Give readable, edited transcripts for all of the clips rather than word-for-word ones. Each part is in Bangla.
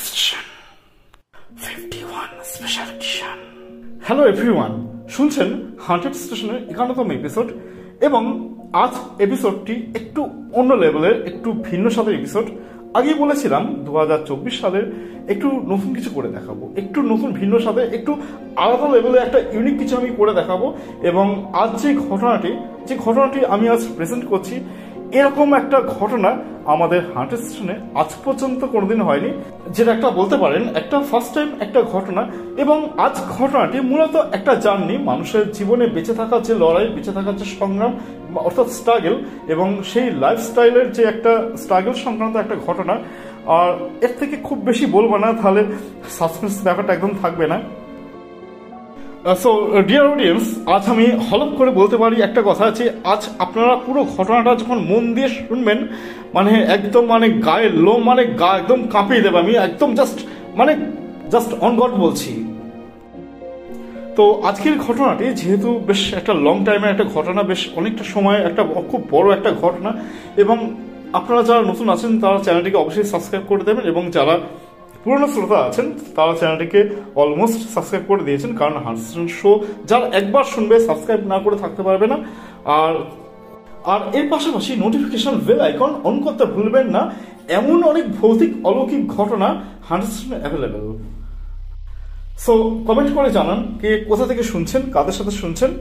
Station 51 Special Edition. Hello everyone, শুনছেন 100 স্টেশনের 51তম এপিসোড এবং আজ এপিসোডটি একটু অন্য লেভেলের, একটু ভিন্ন স্বাদের এপিসোড। আগেই বলেছিলাম 2024 সালের একটু নতুন কিছু করে দেখাবো, একটু নতুন ভিন্ন স্বাদে, একটু আলাদা লেভেলে একটা ইউনিক কিছু আমি করে দেখাবো। এবং আজ যে ঘটনাটি আমি আজ প্রেজেন্ট করছি, এরকম একটা ঘটনা আমাদের 100 স্টেশনে আজ পর্যন্ত কোনোদিন হয়নি, যেটা একটা বলতে পারেন একটা ফার্স্ট টাইম একটা ঘটনা। এবং আজ ঘটনাটি মূলত একটা জার্নি, মানুষের জীবনে বেঁচে থাকার যে লড়াই, বেঁচে থাকার যে সংগ্রাম অর্থাৎ স্ট্রাগল, এবং সেই লাইফস্টাইলের যে একটা স্ট্রাগল সংক্রান্ত একটা ঘটনা। আর এর থেকে খুব বেশি বলবো না, তাহলে সাসপেন্স ব্যাপারটা একদম থাকবে না। সো ডিয়ার অডিয়েন্স, আজ আমি হলপ করে বলতে পারি একটা কথা, যে আজ আপনারা পুরো ঘটনাটা যখন মন দিয়ে শুনবেন, একদম গায়ের লোম গা একদম কাঁপিয়ে দেবে। আমি একদম জাস্ট অন গড বলছি। তো আজকের ঘটনাটি যেহেতু বেশ একটা লং টাইমের একটা ঘটনা, বেশ অনেকটা সময় একটা খুব বড় একটা ঘটনা, এবং আপনারা যারা নতুন আছেন তারা চ্যানেলটিকে অবশ্যই সাবস্ক্রাইব করে দেবেন, এবং যারা পুরনো শ্রোতা আছেন তারা চ্যানেলটিকে অলমোস্ট সাবস্ক্রাইব করে দিয়েছেন, কারণ 100 শো যারা একবার শুনবে সাবস্ক্রাইব না করে থাকতে পারবে না। আর এর পাশাপাশি নোটিফিকেশন বেল আইকন অন করতে ভুলবেন না। এমন অনেক ভৌতিক অলৌকিক ঘটনা 100 স্টেশনে অ্যাভেলেবেল। সো কমেন্ট করে জানান কে কোথা থেকে শুনছেন, কাদের সাথে শুনছেন।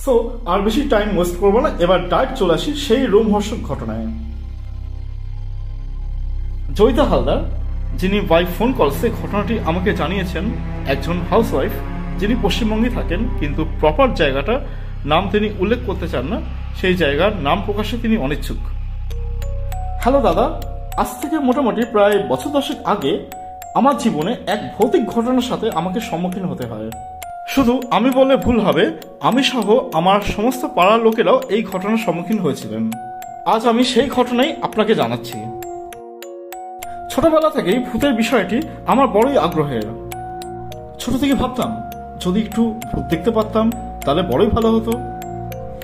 সো আর বেশি টাইম ওয়েস্ট করবো না, এবার ডাইরেক্ট চলে আসি সেই রোমহর্ষক ঘটনায়। জয়িতা হালদার, যিনি বাই ফোন কলসে ঘটনাটি আমাকে জানিয়েছেন, একজন হাউসওয়াইফ যিনি পশ্চিমবঙ্গে থাকেন, কিন্তু প্রপার জায়গাটা নাম তিনি উল্লেখ করতে চান না, সেই জায়গার নাম প্রকাশে তিনি অনিচ্ছুক। হ্যালো দাদা, আজ থেকে মোটামুটি প্রায় বছর 10 আগে আমার জীবনে এক ভৌতিক ঘটনার সাথে আমাকে সম্মুখীন হতে হয়। শুধু আমি বললে ভুল হবে, আমি সহ আমার সমস্ত পাড়ার লোকেরাও এই ঘটনার সম্মুখীন হয়েছিলেন। আজ আমি সেই ঘটনাই আপনাকে জানাচ্ছি। ছোটবেলা থেকেই ভূতের বিষয়টি আমার বড়ই আগ্রহের। ছোট থেকে ভাবতাম যদি একটু ভূত দেখতে পারতাম তাহলে বড়ই ভালো হতো,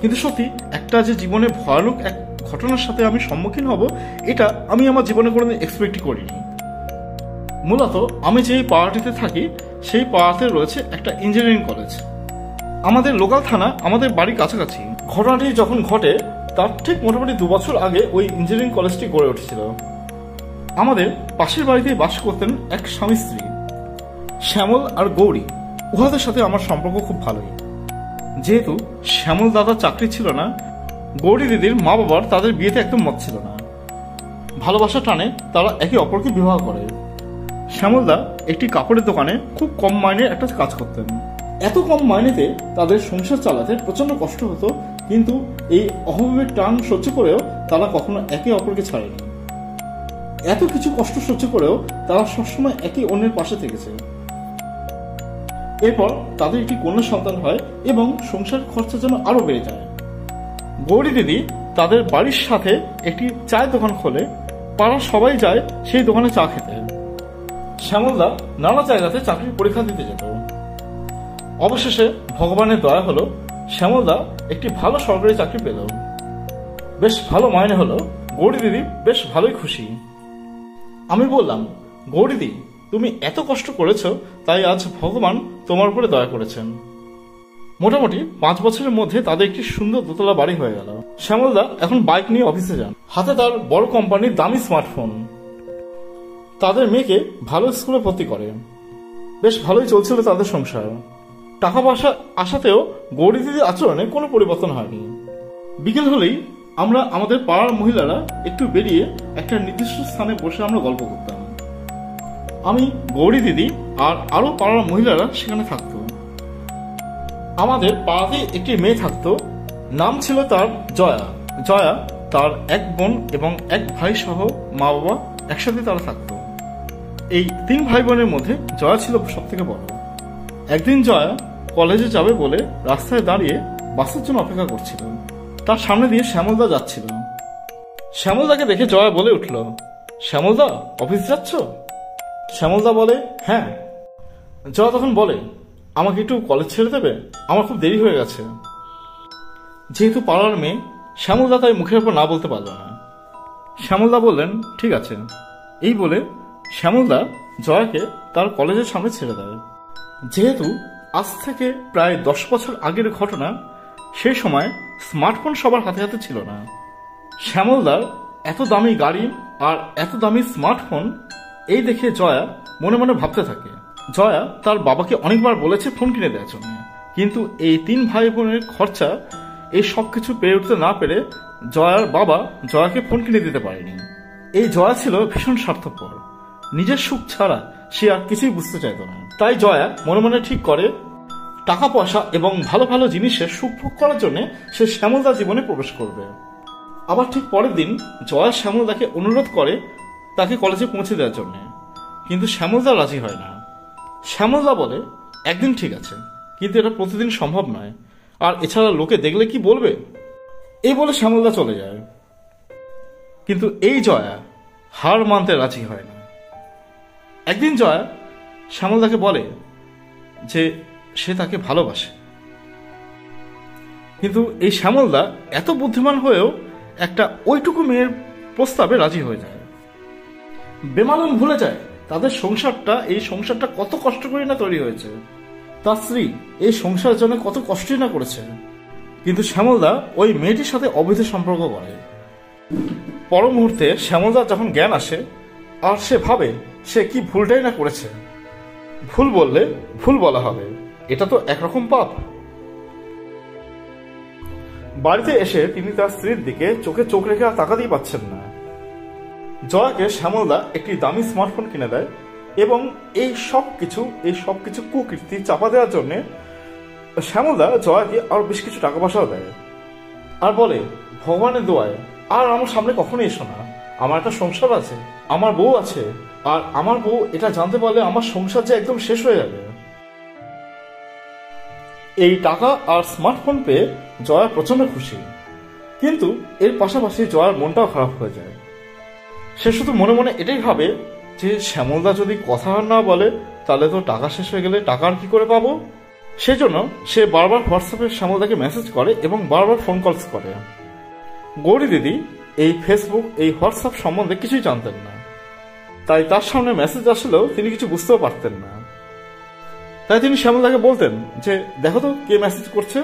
কিন্তু সত্যি একটা যে জীবনে ভয়ানক এক ঘটনার সাথে আমি সম্মুখীন হব, এটা আমি আমার জীবনে কোনোদিন এক্সপেক্টই করিনি। মূলত আমি যেই পাড়াটিতে থাকি সেই পাড়াতে রয়েছে একটা ইঞ্জিনিয়ারিং কলেজ। আমাদের লোকাল থানা আমাদের বাড়ির কাছাকাছি। ঘটনাটি যখন ঘটে তার ঠিক মোটামুটি 2 বছর আগে ওই ইঞ্জিনিয়ারিং কলেজটি গড়ে উঠেছিল। আমাদের পাশের বাড়িতেই বাস করতেন এক স্বামী স্ত্রী, শ্যামল আর গৌরী। উহাদের সাথে আমার সম্পর্ক খুব ভালোই। যেহেতু শ্যামল দাদার চাকরি ছিল না, গৌরী দিদির মা বাবার তাদের বিয়েতে একদম মত ছিল না। ভালোবাসা টানে তারা একে অপরকে বিবাহ করে। শ্যামলদা একটি কাপড়ের দোকানে খুব কম মাইনের একটা কাজ করতেন। এত কম মাইনেতে তাদের সংসার চালাতে প্রচন্ড কষ্ট হতো, কিন্তু এই অভাবের টান সহ্য করেও তারা কখনো একে অপরকে ছাড়েনি। এত কিছু কষ্ট সহ্য করেও তারা সবসময় একে অন্যের পাশে থেকেছে। এরপর তাদের একটি কন্যা সন্তান হয় এবং সংসার খরচা যেন আরো বেড়ে যায়। গৌরী দিদি তাদের বাড়ির সাথে একটি চায়ের দোকান খোলে। পাড়ার সবাই যায় সেই দোকানে চা খেতে। শ্যামলদা নানা জায়গাতে চাকরির পরীক্ষা দিতে যেত। অবশেষে ভগবানের দয়া হলো, শ্যামলদা একটি ভালো সরকারি চাকরি পেল। বেশ ভালো মাইনে হলো। গৌরী দিদি বেশ ভালোই খুশি। আমি বললাম, গৌরী দিদি, তুমি এত কষ্ট করেছো, তাই আজ ভগবান তোমার উপরে দয়া করেছেন। মোটামুটি 5 বছরের মধ্যে তাদের একটি সুন্দর দোতলা বাড়ি হয়ে গেল। শ্যামলদা এখন বাইক নিয়ে অফিসে যান, হাতে তার বড় কোম্পানির দামি স্মার্টফোন। তাদের মেয়েকে ভালো স্কুলে ভর্তি করে। বেশ ভালোই চলছিল তাদের সংসার। টাকা পয়সা আসাতেও গৌরী দিদির আচরণে কোনো পরিবর্তন হয়নি। বিকেল হলেই আমরা আমাদের পাড়ার মহিলারা একটু বেরিয়ে একটা নির্দিষ্ট স্থানে বসে আমরা গল্প করতাম। আমি, গৌরী দিদি আর আরো পাড়ার মহিলারা সেখানে থাকতো। আমাদের পাড়াতে একটি মেয়ে থাকতো, নাম ছিল তার জয়া। জয়া তার এক বোন এবং এক ভাই সহ মা বাবা একসাথে তারা থাকতো। এই 3 ভাই বোনের মধ্যে জয়া ছিল সব থেকে বড়। একদিন জয়া কলেজে যাবে বলে রাস্তায় দাঁড়িয়ে বাসের জন্য অপেক্ষা করছিল। তার সামনে দিয়ে শ্যামলদা যাচ্ছিল। শ্যামলদাকে দেখে জয়া বলে উঠল, শ্যামলদা, অফিস যাচ্ছ? শ্যামলদা বলে, হ্যাঁ। জয়া তখন বলে, আমাকে একটু কলেজ ছেড়ে দেবে, আমার খুব দেরি হয়ে গেছে। যেহেতু পাড়ার মেয়ে, শ্যামলদা তাই মুখের উপর না বলতে পারল না। শ্যামলদা বললেন, ঠিক আছে। এই বলে শ্যামলদা জয়াকে তার কলেজের সামনে ছেড়ে দেয়। যেহেতু আজ থেকে প্রায় 10 বছর আগের ঘটনা, সেই সময় স্মার্টফোন সবার হাতে হাতে ছিল না। শ্যামলদার এত দামি গাড়ি আর এত দামি স্মার্টফোন এই দেখে জয়া মনে মনে ভাবতে থাকে। জয়া তার বাবাকে অনেকবার বলেছে ফোন কিনে দেওয়ার জন্য, কিন্তু এই 3 ভাই বোনের খরচা এই সব কিছু পেরে উঠতে না পেরে জয়ার বাবা জয়াকে ফোন কিনে দিতে পারেনি। এই জয়া ছিল ভীষণ স্বার্থপর, নিজের সুখ ছাড়া সে আর কিছুই বুঝতে চাইত না। তাই জয়া মনে মনে ঠিক করে টাকা পয়সা এবং ভালো ভালো জিনিসের সুখ ভোগ করার জন্য সে শ্যামলদার জীবনে প্রবেশ করবে। আবার ঠিক পরের দিন জয়া শ্যামলদাকে অনুরোধ করে তাকে কলেজে পৌঁছে দেওয়ার জন্য, কিন্তু শ্যামলদা রাজি হয় না। শ্যামলদা বলে একদিন ঠিক আছে, কিন্তু এটা প্রতিদিন সম্ভব নয়, আর এছাড়া লোকে দেখলে কি বলবে। এই বলে শ্যামলদা চলে যায়। কিন্তু এই জয়া হার মানতে রাজি হয় না। একদিন জয়া শ্যামলদাকে বলে যে সে তাকে ভালোবাসে, কিন্তু এই শ্যামলদা এত বুদ্ধিমান হয়েও একটা ওইটুকু মেয়ের প্রস্তাবে রাজি হয়ে যায়। বেমালুম ভুলে যায় তাদের এই সংসারটা কত কষ্ট করে না তৈরি হয়েছে, তার স্ত্রী এই সংসারের জন্য কত কষ্টই না করেছে। কিন্তু শ্যামলদা ওই মেয়েটির সাথে অবৈধ সম্পর্ক করে। পর মুহূর্তে শ্যামলদার যখন জ্ঞান আসে, আর সে ভাবে সে কি ভুলটাই না করেছে। ভুল বললে ভুল বলা হবে, এটা তো একরকম পাপ। বাড়িতে এসে তিনি তার স্ত্রীর দিকে চোখে চোখ রেখে আর তাকাতেই পাচ্ছেন না। জয়াকে শ্যামলদা একটি দামি স্মার্টফোন কিনে দেয় এবং এই সব কিছু কুকীর্তি চাপা দেওয়ার জন্য শ্যামলদা জয়াকে আরো বেশ কিছু টাকা পয়সাও দেয়, আর বলে ভগবানের দোয়ায় আর আমার সামনে কখনো এসো না, আমার একটা সংসার আছে, আমার বউ আছে, আর আমার বউ এটা জানতে পারলে আমার সংসার যে একদম শেষ হয়ে যাবে। এই টাকা আর স্মার্টফোন পেয়ে জয়া প্রচন্ড খুশি, কিন্তু এর পাশাপাশি জয়ার মনটাও খারাপ হয়ে যায়। সে শুধু মনে মনে এটাই ভাবে যে শ্যামলদা যদি কথা না বলে তাহলে তো টাকা শেষ হয়ে গেলে টাকা আর কি করে পাবো। সেজন্য সে বারবার হোয়াটসঅ্যাপে শ্যামলদাকে মেসেজ করে এবং বারবার ফোন কলস করে। গৌরী দিদি এই ফেসবুক এই হোয়াটসঅ্যাপ সম্বন্ধে কিছুই জানতেন না, তাই তার সামনে মেসেজ আসলেও তিনি কিছু বুঝতেও পারতেন না। তাই তিনি শ্যামলদাকে বলতেন যে দেখো তো কে মেসেজ করছে।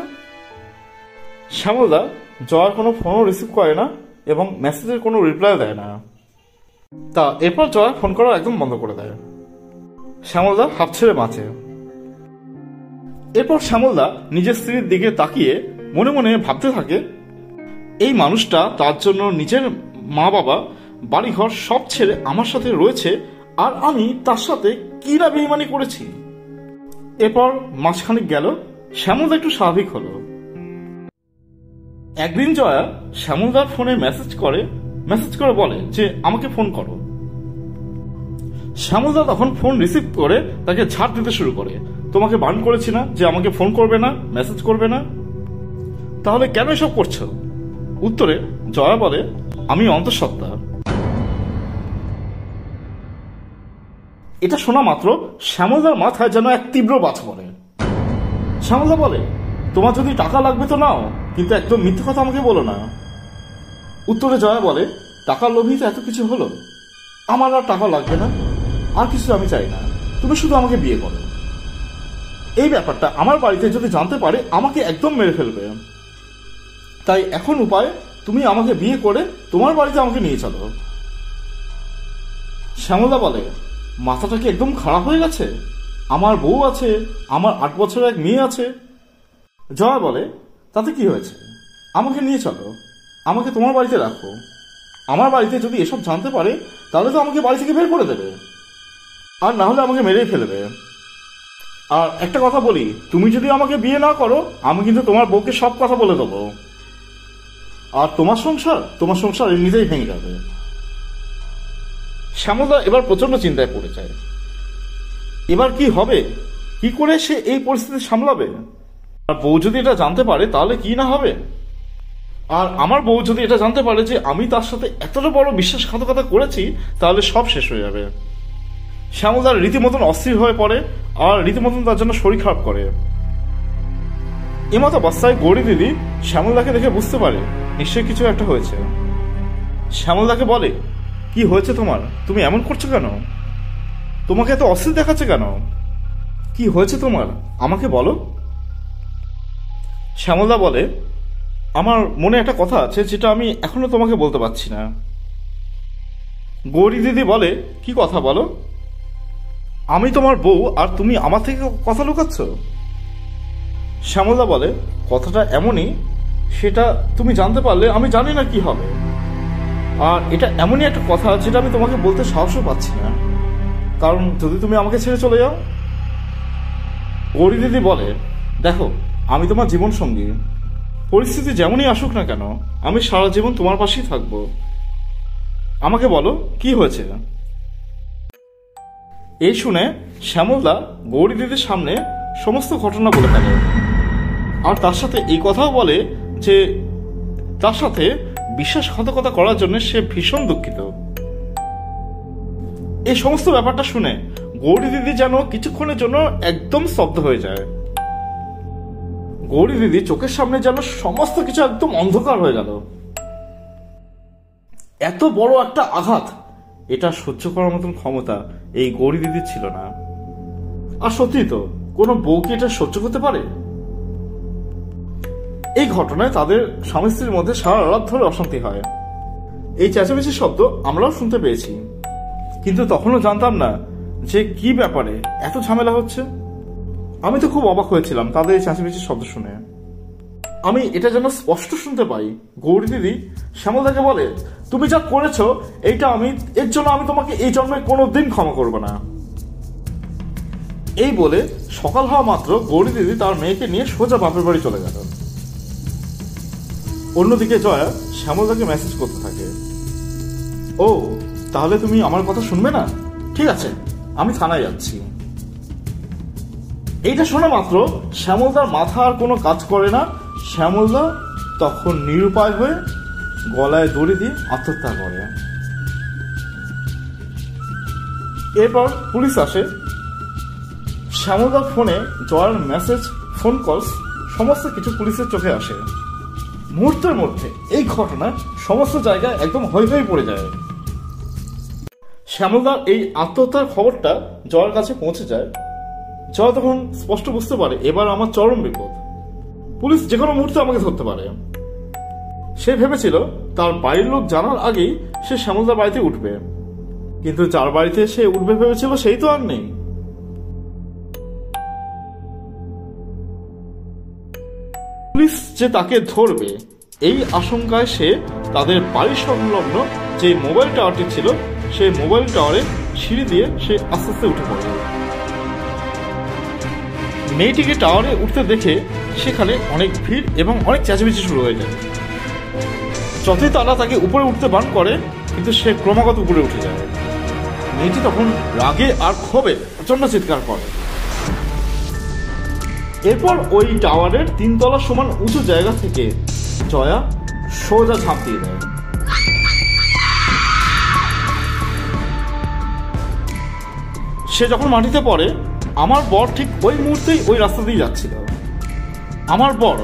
শ্যামলদা জয়ার কোনো ফোনও রিসিভ করে না এবং মেসেজের কোনো রিপ্লাই দেয় না। তা এরপর জয়া ফোন করা একদম বন্ধ করে দেয়। শ্যামলদা হাফ ছেড়ে বাঁচে। এরপর শ্যামলদা নিজের স্ত্রীর দিকে তাকিয়ে মনে মনে ভাবতে থাকে এই মানুষটা তার জন্য নিজের মা বাবা বাড়িঘর সব ছেড়ে আমার সাথে রয়েছে, আর আমি তার সাথে কি না বেইমানি করেছি। এরপর মাসখানেক গেল, শ্যামলদা একটু স্বাভাবিক হলো। একদিন জয়া শ্যামলদার ফোনে মেসেজ করে বলে যে আমাকে ফোন করো। শ্যামলদা তখন ফোন রিসিভ করে তাকে ঝাড় দিতে শুরু করে, তোমাকে বারণ করেছি না যে আমাকে ফোন করবে না, মেসেজ করবে না, তাহলে কেন এসব করছো? উত্তরে জয়া বলে আমি অন্তঃসত্ত্বা। এটা শোনা মাত্র শ্যামলদার মাথায় যেন এক তীব্র বাজ পড়ে। শ্যামলদা বলে তোমার যদি টাকা লাগবে তো নাও, কিন্তু একদম মিথ্যে কথা আমাকে বলো না। উত্তরে জয়া বলে টাকার লোভই তো এত কিছু হলো, আমার আর টাকা লাগবে না, আর কিছু আমি চাই না, তুমি শুধু আমাকে বিয়ে করো। এই ব্যাপারটা আমার বাড়িতে যদি জানতে পারে আমাকে একদম মেরে ফেলবে, তাই এখন উপায় তুমি আমাকে বিয়ে করে তোমার বাড়িতে আমাকে নিয়ে চলো। শ্যামলদা বলে মাথাটা কি একদম খারাপ হয়ে গেছে? আমার বউ আছে, আমার 8 বছরের এক মেয়ে আছে। জয়া বলে তাতে কি হয়েছে, আমাকে নিয়ে চলো, আমাকে তোমার বাড়িতে রাখো। আমার বাড়িতে যদি এসব জানতে পারে তাহলে তো আমাকে বাড়ি থেকে বের করে দেবে, আর না হলে আমাকে মেরেই ফেলবে। আর একটা কথা বলি, তুমি যদি আমাকে বিয়ে না করো আমি কিন্তু তোমার বউকে সব কথা বলে দেবো, আর তোমার সংসার এমনিতেই ভেঙে যাবে। শ্যামলদা এবার প্রচন্ড চিন্তায় পড়ে যায়। এবার কি হবে, কি করে সে এই পরিস্থিতি সামলাবে? আর বউ যদি এটা জানতে পারে তাহলে কি না হবে, আর আমার বউ যদি এটা জানতে পারে যে আমি তার সাথে এতটা বড় বিশ্বাসঘাতকতা করেছি তাহলে সব শেষ হয়ে যাবে। শ্যামলদার রীতিমতন অস্থির হয়ে পড়ে আর রীতিমতন তার জন্য শরীর খারাপ করে। এমতো অবস্থায় গৌরী দিদি শ্যামলদাকে দেখে বুঝতে পারে নিশ্চয়ই কিছু একটা হয়েছে। শ্যামলদাকে বলে কি হয়েছে তোমার, তুমি এমন করছো কেন? তোমাকে এত অস্থির দেখাচ্ছে কেন? কি হয়েছে তোমার, আমাকে বলো। শ্যামলদা বলে, আমার মনে একটা কথা আছে যেটা আমি এখনো তোমাকে বলতে পারছি না। গৌরী দিদি বলে, কি কথা বলো? আমি তোমার বউ আর তুমি আমার থেকে কথা লুকাচ্ছ? শ্যামলদা বলে, কথাটা এমনই, সেটা তুমি জানতে পারলে আমি জানি না কি হবে। আর এটা এমনই একটা কথা যেটা আমি তোমাকে বলতে সাহসও পাচ্ছি না, কারণ যদি তুমি আমাকে ছেড়ে চলে যাও। গৌরী দিদি বলে, দেখো, আমি তোমার জীবন সঙ্গী, পরিস্থিতি যেমনই আসুক না কেন আমি সারা জীবন তোমার পাশেই থাকবো। আমাকে বলো কি হয়েছে। এই শুনে শ্যামলদা গৌরী দিদির সামনে সমস্ত ঘটনা বলে ফেলে, আর তার সাথে এই কথাও বলে যে তার সাথে বিশ্বাসঘাতকতা করার জন্য সে ভীষণ দুঃখিত। এই সমস্ত ব্যাপারটা শুনে গৌরী দিদি যেন কিছুক্ষণের জন্য একদম স্তব্ধ হয়ে যায়। গৌরী দিদি চোখের সামনে যেন সমস্ত কিছু একদম অন্ধকার হয়ে গেল। এত বড় একটা আঘাত, এটা সহ্য করার মতন ক্ষমতা এই গৌরী দিদির ছিল না। আর সত্যি তো, কোনো বউ কি এটা সহ্য করতে পারে? এই ঘটনায় তাদের স্বামী স্ত্রীর মধ্যে সারা রাত ধরে অশান্তি হয়। এই চেঁচামেচির শব্দ আমরাও শুনতে পেয়েছি, কিন্তু তখনও জানতাম না যে কি ব্যাপারে এত ঝামেলা হচ্ছে। আমি তো খুব অবাক হয়েছিলাম তাদের এই চেঁচামেচির শব্দ শুনে। আমি এটা যেন স্পষ্ট শুনতে পাই। গৌরী দিদি শ্যামলদাকে বলে, তুমি যা করেছো এর জন্য আমি তোমাকে এই জন্মে কোনোদিন ক্ষমা করবো না। এই বলে সকাল হওয়া মাত্র গৌরী দিদি তার মেয়েকে নিয়ে সোজা বাপের বাড়ি চলে গেল। অন্যদিকে জয়া শ্যামলদাকে মেসেজ করতে থাকে, ও তাহলে তুমি আমার কথা শুনবে না? ঠিক আছে, আমি থানায় যাচ্ছি। এইটা শোনা মাত্র শ্যামলদার মাথা আর কোনো কাজ করে না। শ্যামলদা তখন নিরুপায় হয়ে গলায় দড়ি দিয়ে আত্মহত্যা করে। এরপর পুলিশ আসে। শ্যামলদার ফোনে জয়ার মেসেজ, ফোন কলস সমস্ত কিছু পুলিশের চোখে আসে। মুহূর্তের মধ্যে এই ঘটনা সমস্ত জায়গায় একদম হৈ হৈ পড়ে যায়। শ্যামলদার এই আত্মহত্যার খবরটা জয়ার কাছে পৌঁছে যায়। জয়া তখন স্পষ্ট বুঝতে পারে এবার আমার চরম বিপদ, পুলিশ যে কোনো মুহূর্তে আমাকে ধরতে পারে। সে ভেবেছিল তার বাড়ির লোক জানার আগেই সে শ্যামলদার বাড়িতে উঠবে, কিন্তু যার বাড়িতে সে উঠবে ভেবেছিল সেই তো আর নেই। পুলিশ যে তাকে ধরবে এই আশঙ্কায় সে তাদের বাড়ির সংলগ্ন যে মোবাইল টাওয়ারটি ছিল সেই মোবাইল টাওয়ারে সিঁড়ি দিয়ে সে আস্তে আস্তে উঠে পড়ে। মেয়েটিকে টাওয়ারে উঠতে দেখে সেখানে অনেক ভিড় এবং অনেক চেঁচামেচি শুরু হয়ে যায়। যতই তারা তাকে উপরে উঠতে বারণ করে, কিন্তু সে ক্রমাগত উপরে উঠে যায়। মেয়েটি তখন রাগে আর ক্ষোভে প্রচন্ড চিৎকার করে। এরপর ওই টাওয়ারের 3 তলা সমান উঁচু জায়গা থেকে জয়া সোজা ঝাঁপ দিয়ে দেয়। সে যখন মাটিতে পড়ে, আমার বর ঠিক ওই মুহূর্তেই ওই রাস্তা দিয়ে যাচ্ছিল। আমার বর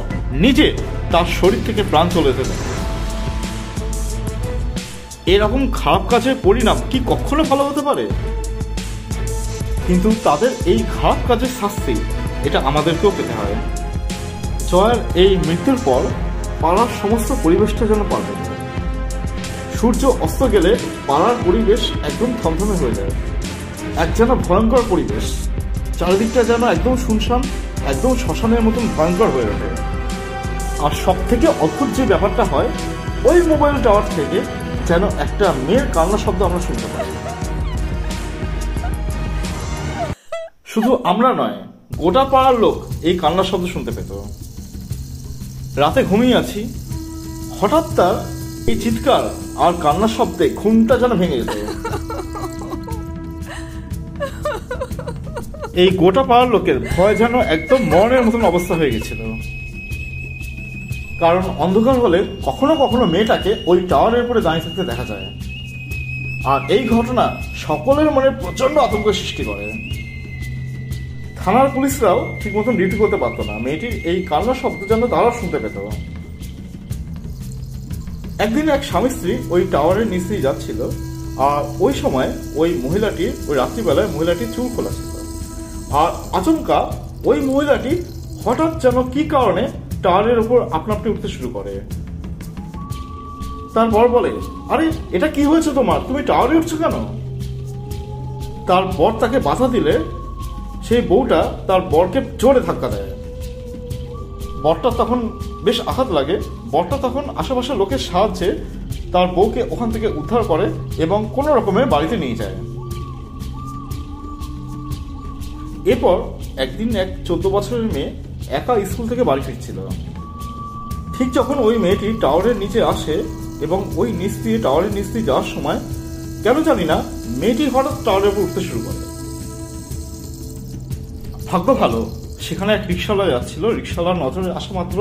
নিজে তার শরীর থেকে প্রাণ চলে যেতে থাকে। এরকম খারাপ কাজের পরিণাম কি কখনো ভালো হতে পারে? কিন্তু তাদের এই খারাপ কাজের শাস্তি এটা আমাদেরকেও পেতে হয়। জয়ার এই মৃত্যুর পর পাড়ার সমস্ত পরিবেশটা যেন পাল্টে যায়। সূর্য অস্ত গেলে পাড়ার পরিবেশ একদম থমথমে হয়ে যায়। এক যেন ভয়ঙ্কর পরিবেশ, চারিদিকটা যেন একদম শুনশান, একদম শ্মশানের মতন ভয়ঙ্কর হয়ে ওঠে। আর সব থেকে অদ্ভুত যে ব্যাপারটা হয়, ওই মোবাইল টাওয়ার থেকে যেন একটা মেয়ের কান্না শব্দ আমরা শুনতে পাই। শুধু আমরা নয়, গোটা পাড়ার লোক এই কান্নার শব্দ শুনতে পেত। রাতে ঘুমিয়ে আছি, হঠাৎ তার এই চিৎকার আর কান্নার শব্দে ঘুমটা যেন ভেঙে যেত। এই গোটা পাড়ার লোকের ভয় যেন একদম মরণের মতন অবস্থা হয়ে গেছিল। কারণ অন্ধকার হলে কখনো কখনো মেয়েটাকে ওই টাওয়ারের উপরে দাঁড়িয়ে থাকতে দেখা যায়। আর এই ঘটনা সকলের মনে প্রচন্ড আতঙ্ক সৃষ্টি করে। থানার পুলিশরাও ঠিক মতন ডিউটি করতে পারতো না। মেয়েটির এই কান্নার শব্দ যেন তারাও শুনতে পেত। একদিন এক স্বামী স্ত্রী ওই টাওয়ারের নিচ দিয়ে যাচ্ছিল। আর ওই সময় ওই রাত্রিবেলায় মহিলাটির চুল খোলা ছিল। আর আচমকা ওই মহিলাটি হঠাৎ যেন কি কারণে টাওয়ারের উপর আপনা আপনি উঠতে শুরু করে। তার বর বলে, আরে এটা কি হয়েছে তোমার, তুমি টাওয়ারে উঠছো কেন? তার বর তাকে বাধা দিলে সেই বউটা তার বরকে জোরে ধাক্কা দেয়। বরটা তখন বেশ আঘাত লাগে। বরটা তখন আশেপাশের লোকের সাহায্যে তার বউকে ওখান থেকে উদ্ধার করে এবং কোনো রকমে বাড়িতে নিয়ে যায়। এরপর একদিন এক 14 বছরের মেয়ে একা স্কুল থেকে বাড়ি ফিরছিল। ঠিক যখন ওই মেয়েটি টাওয়ারের নিচে আসে এবং ওই নিচ দিয়ে টাওয়ারের নিচ দিয়ে যাওয়ার সময় কেন জানি না মেয়েটি হঠাৎ টাওয়ারের উপর উঠতে শুরু করে। ভাগ্য ভালো, সেখানে এক রিক্সাওয়ালা যাচ্ছিল। রিক্সাওয়ালার নজরে আসা মাত্র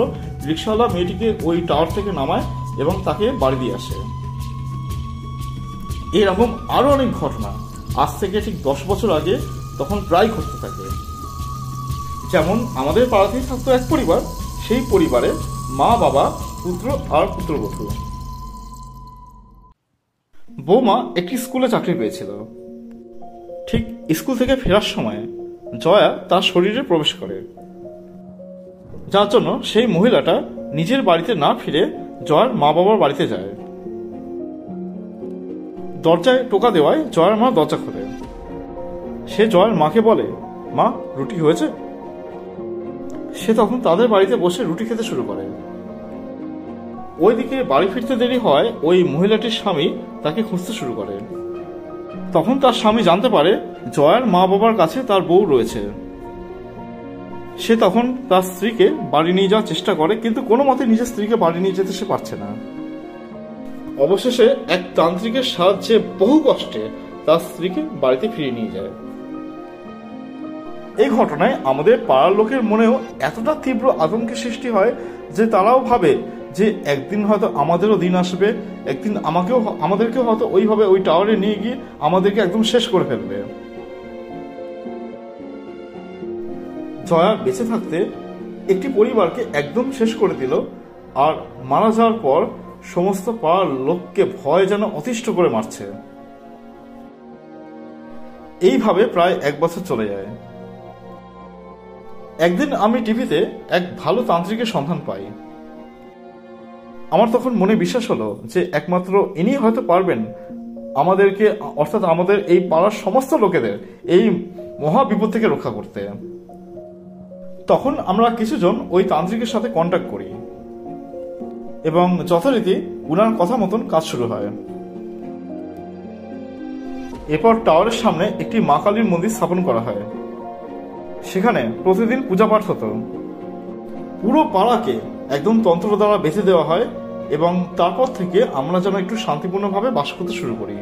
রিক্সাওয়ালা মেয়েটিকে ওই টাওয়ার থেকে নামায় এবং তাকে বাড়ি দিয়ে আসে। এরকম আরো অনেক ঘটনা আজ থেকে ঠিক 10 বছর আগে তখন প্রায় ঘটতে থাকে। যেমন আমাদের পাড়াতেই থাকতো এক পরিবার, সেই পরিবারে মা, বাবা, পুত্র আর পুত্রবধূ। বৌমা একটি স্কুলে চাকরি পেয়েছিল। ঠিক স্কুল থেকে ফেরার সময় জয়া তার শরীরে প্রবেশ করে, যার জন্য সেই মহিলাটা নিজের বাড়িতে না ফিরে জয়ার মা বাবার বাড়িতে যায়। দরজায় টোকা দেওয়ায় জয়ার মা দরজা খোলে। সে জয়ার মাকে বলে, মা রুটি হয়েছে? সে তখন তাদের বাড়িতে বসে রুটি খেতে শুরু করে। ওইদিকে বাড়ি ফিরতে দেরি হয় ওই মহিলাটির স্বামী তাকে খুঁজতে শুরু করে। তখন তার স্বামী জানতে পারে জয়ার মা বাবার কাছে তার বউ রয়েছে। সে তখন তার স্ত্রীকে বাড়ি নিয়ে যাওয়ার চেষ্টা করে, কিন্তু কোনো মতে নিজের স্ত্রীকে বাড়ি নিয়ে যেতে সে পারছে না। অবশেষে এক তান্ত্রিকের সাহায্যে বহু কষ্টে তার স্ত্রীকে বাড়িতে ফিরিয়ে নিয়ে যায়। এই ঘটনায় আমাদের পাড়ার লোকের মনেও এতটা তীব্র আতঙ্কের সৃষ্টি হয় যে তারাও ভাবে যে একদিন হয়তো আমাদেরও দিন আসবে, একদিন আমাদেরকেও হয়তো ওইভাবে ওই টাওয়ারে নিয়ে গিয়ে আমাদেরকে একদম শেষ করে ফেলবে। জয়া বেঁচে থাকতে একটি পরিবারকে একদম শেষ করে দিল, আর মারা যাওয়ার পর সমস্ত পাড়ার লোককে ভয় যেন অতিষ্ঠ করে মারছে। এইভাবে প্রায় 1 বছর চলে যায়। একদিন আমি টিভিতে এক ভালো তান্ত্রিকের সন্ধান পাই। আমার তখন মনে বিশ্বাস হলো যে একমাত্র ইনি হয়তো পারবেন আমাদেরকে, অর্থাৎ আমাদের এই পাড়ার সমস্ত লোকেদের এই মহা বিপদ থেকে রক্ষা করতে। তখন আমরা কিছুজন ওই তান্ত্রিকের সাথে কন্ট্যাক্ট করি এবং যথারীতি উনার কথা মতন কাজ শুরু হয়। এরপর টাওয়ারের সামনে একটি মা কালীর মন্দির স্থাপন করা হয়। সেখানে প্রতিদিন পূজা পাঠ হতো। পুরো পাড়াকে একদম তন্ত্র দ্বারা বেঁধে দেওয়া হয় এবং তারপর থেকে আমরা যেন একটু শান্তিপূর্ণভাবে বাস করতে শুরু করি।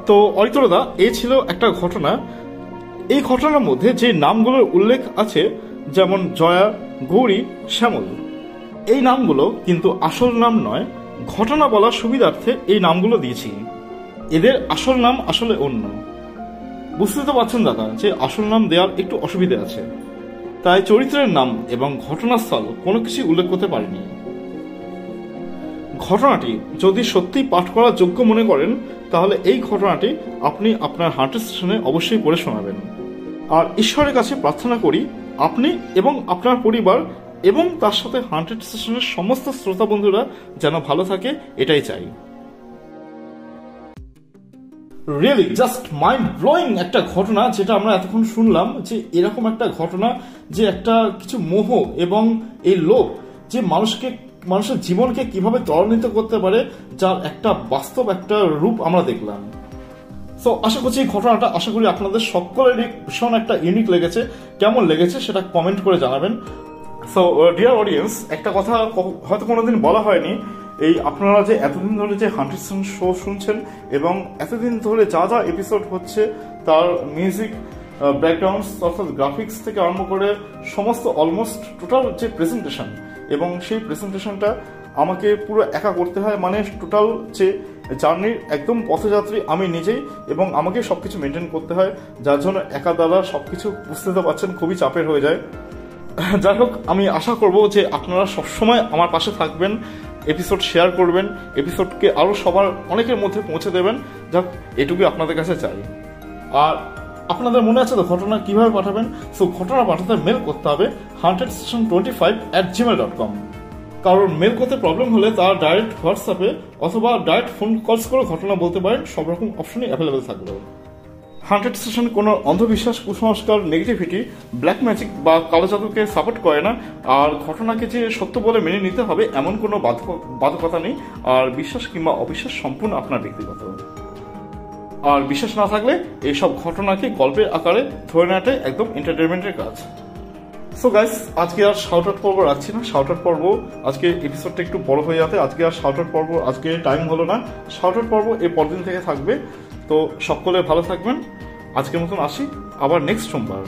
তো অরিত্রদা, এই ছিল একটা ঘটনা। এই ঘটনার মধ্যে যে নামগুলোর উল্লেখ আছে, যেমন জয়া, গৌরী, শ্যামল, এই নামগুলো কিন্তু আসল নাম নয়, ঘটনা বলার সুবিধার্থে এই নামগুলো দিয়েছি। এদের আসল নাম আসলে অন্য। বুঝতে তো পারছেন দাদা যে আসল নাম দেওয়ার একটু অসুবিধা আছে, তাই চরিত্রের নাম এবং ঘটনাস্থল কোনো কিছু উল্লেখ করতে পারিনি। ঘটনাটি যদি সত্যি পাঠ করার যোগ্য মনে করেন তাহলে এই ঘটনাটি আপনি আপনার হান্টার স্টেশনে অবশ্যই পড়ে শোনাবেন। আর ঈশ্বরের কাছে প্রার্থনা করি আপনি এবং আপনার পরিবার এবং তার সাথে হান্টার স্টেশনের সমস্ত শ্রোতা বন্ধুরা যেন ভালো থাকে, এটাই চাই। রিয়েলি জাস্ট মাইন্ড ব্লোয়িং একটা ঘটনা যেটা আমরা এতক্ষণ শুনলাম, যে এরকম একটা ঘটনা, যে একটা কিছু মোহ এবং এই লোভ যে মানুষের জীবনকে কিভাবে ত্বরান্বিত করতে পারে, যার একটা বাস্তব একটা রূপ আমরা দেখলাম। সো আশা করছি এই ঘটনাটা আপনাদের সকলেরই ভীষণ একটা ইউনিক লেগেছে। কেমন লেগেছে সেটা কমেন্ট করে জানাবেন। সো ডিয়ার অডিয়েন্স, একটা কথা হয়তো কোনোদিন বলা হয়নি, এই আপনারা যে এতদিন ধরে যে হান্টার স্টেশন শো শুনছেন এবং এতদিন ধরে যা যা এপিসোড হচ্ছে তার মিউজিক, ব্যাকগ্রাউন্ডস অর্থাৎ গ্রাফিক্স থেকে আরম্ভ করে সমস্ত অলমোস্ট টোটাল যে প্রেজেন্টেশন, এবং সেই প্রেজেন্টেশনটা আমাকে পুরো একা করতে হয়, মানে টোটাল যে জার্নির একদম পথযাত্রী আমি নিজেই, এবং আমাকে সবকিছু মেনটেন করতে হয়, যার জন্য একা দ্বারা সবকিছু বুঝতে তো পারছেন খুবই চাপের হয়ে যায়। যাই হোক, আমি আশা করব যে আপনারা সবসময় আমার পাশে থাকবেন এপিসোড শেয়ার করবেন, এপিসোডকে আরও সবার অনেকের মধ্যে পৌঁছে দেবেন। যাক, এটুকুই আপনাদের কাছে চাই। আর আপনাদের মনে আছে তো ঘটনা কিভাবে পাঠাবেন? সো ঘটনা পাঠাতে মেল করতে হবে hauntedstation25@gmail.com। কারণ মেল করতে প্রবলেম হলে তারা ডাইরেক্ট হোয়াটসঅ্যাপে অথবা ডাইরেক্ট ফোন কলস করে ঘটনা বলতে পারেন, সব রকম অপশনই অ্যাভেলেবেল থাকবে। হান্টেড স্টেশন কোনো অন্ধবিশ্বাস, কুসংস্কার, নেগেটিভিটি, ব্ল্যাক ম্যাজিক বা কালো জাদুকে সাপোর্ট করে না। আর ঘটনাকে যে সত্য বলে মেনে নিতে হবে এমন কোনো বাধ্যকতা নেই। আর বিশ্বাস কিংবা অবিশ্বাস সম্পূর্ণ আপনার ব্যক্তিগত। আর বিশ্বাস না থাকলে এইসব ঘটনাকে গল্পের আকারে ধরে নেওয়াটাই একদম এন্টারটেনমেন্টের কাজ। সো গাইস, আজকে আর শাউট আউট পর্ব রাখছি না। শাউট আউট পর্ব আজকে এপিসোডটা একটু বড় হয়ে যাতে আজকে আর শাউট আউট পর্ব আজকে টাইম হলো না। শাউট আউট পর্ব এই পরদিন থেকে থাকবে। তো সকলে ভালো থাকবেন। আজকের মতন আসি, আবার নেক্সট সোমবার।